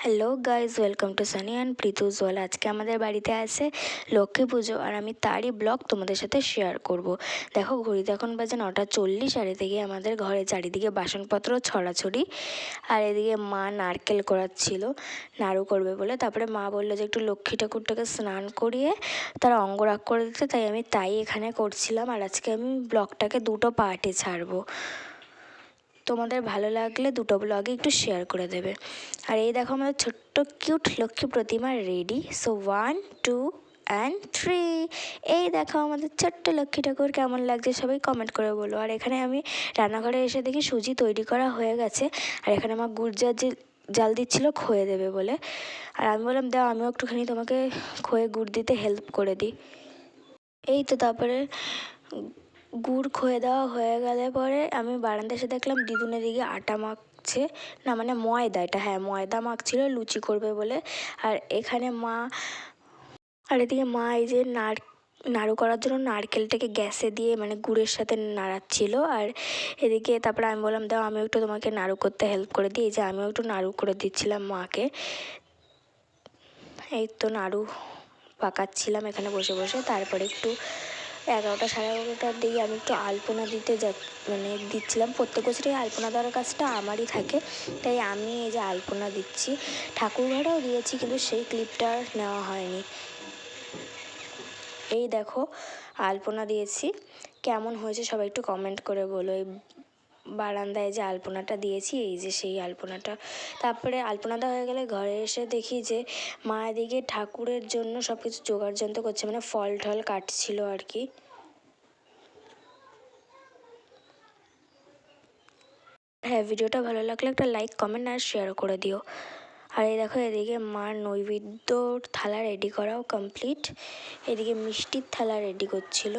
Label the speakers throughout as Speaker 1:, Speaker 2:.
Speaker 1: Hello guys, welcome to Sunny and Pritu's wall. আজকে আমাদের বাড়িতে আছে লক্ষ্মী পুজো আর আমি তারই ব্লগ তোমাদের সাথে শেয়ার করব। দেখো ঘড়িতে এখন বাজে 9:40, আর এদিকে আমাদের ঘরে চারিদিকে বাসনপত্র ছড়াছড়ি। আর এদিকে মা নারকেল করাচ্ছিল নাড়ু করবে বলে। তারপরে মা বললো যে একটু লক্ষ্মী ঠাকুরটাকে স্নান করিয়ে তার অঙ্গরাগ করে দিতে, তাই এখানে করছিলাম। আর আজকে আমি ব্লগটাকে দুটো পার্টে ছাড়বো, তোমাদের ভালো লাগলে দুটো ব্লগে একটু শেয়ার করে দেবে। আর এই দেখো আমাদের ছোট্ট cute Lakshmi Pratima ready. So 1, 2 and 3। এই দেখো আমাদের ছোট্ট লক্ষ্মী ঠাকুর, কেমন লাগছে সবাই কমেন্ট করে বলো। আর এখানে আমি রান্নাঘরে এসে দেখি সুজি তৈরি করা হয়ে গেছে, আর এখানে আমার গুড় জাল দিচ্ছিল খয়ে দেবে বলে। আর আমি বললাম দাও আমিও একটুখানি তোমাকে খয়ে গুড় দিতে হেল্প করে দিই। এই তো তারপরে গুড় খয়ে দেওয়া হয়ে গেলে পরে আমি বারান্দায় এসে দেখলাম দিদুন এদিকে আটা মাখছে, না মানে ময়দা, এটা হ্যাঁ ময়দা মাখছিল লুচি করবে বলে। আর এখানে মা, আর এদিকে মা এই যে নাড়ু করার জন্য নারকেলটাকে গ্যাসে দিয়ে মানে গুড়ের সাথে নাড়াচ্ছিল। আর এদিকে তারপরে আমি বললাম দাও আমিও একটু তোমাকে নাড়ু করতে হেল্প করে দিই, এই যে আমিও একটু নাড়ু করে দিচ্ছিলাম মাকে। এই তো নাড়ু পাকাচ্ছিলাম এখানে বসে বসে। তারপরে একটু 11টা সাড়ে 11টার দিকে আমি একটু আলপনা দিতে দিচ্ছিলাম। প্রত্যেক বছরই আলপনা দেওয়ার কাজটা আমারই থাকে, তাই আমি এই যে আলপনা দিচ্ছি। ঠাকুর ঘরেও দিয়েছি কিন্তু সেই ক্লিপটা আর নেওয়া হয়নি। এই দেখো আলপনা দিয়েছি, কেমন হয়েছে সবাই একটু কমেন্ট করে বলো। এই বারান্দায় যে আলপনাটা দিয়েছি, এই যে সেই আলপনাটা। তারপরে আলপনা দেওয়া হয়ে গেলে ঘরে এসে দেখি যে মা এদিকে ঠাকুরের জন্য সব কিছু জোগাড় যন্ত্র করছে, মানে ফল টল কাটছিল আর কি। হ্যাঁ, ভিডিওটা ভালো লাগলে একটা লাইক কমেন্ট আর শেয়ার করে দিও। আর এই দেখো এদিকে মার নৈবেদ্যর থালা রেডি করাও কমপ্লিট, এদিকে মিষ্টির থালা রেডি করছিল।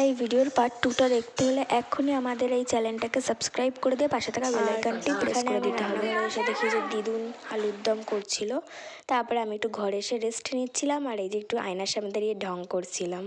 Speaker 1: এই ভিডিওর পার্ট 2টা দেখতে হলে এক্ষুনি আমাদের এই চ্যানেলটাকে সাবস্ক্রাইব করে দিয়ে পাশে থাকা বেল আইকনটি প্রেস করে দিতে হবে। এসে দেখি যে দিদুন আলুর দম করছিল, তারপরে আমি একটু ঘরে এসে রেস্ট নিচ্ছিলাম আর এই যে একটু আয়নার সামনে দাঁড়িয়ে ঢং করছিলাম।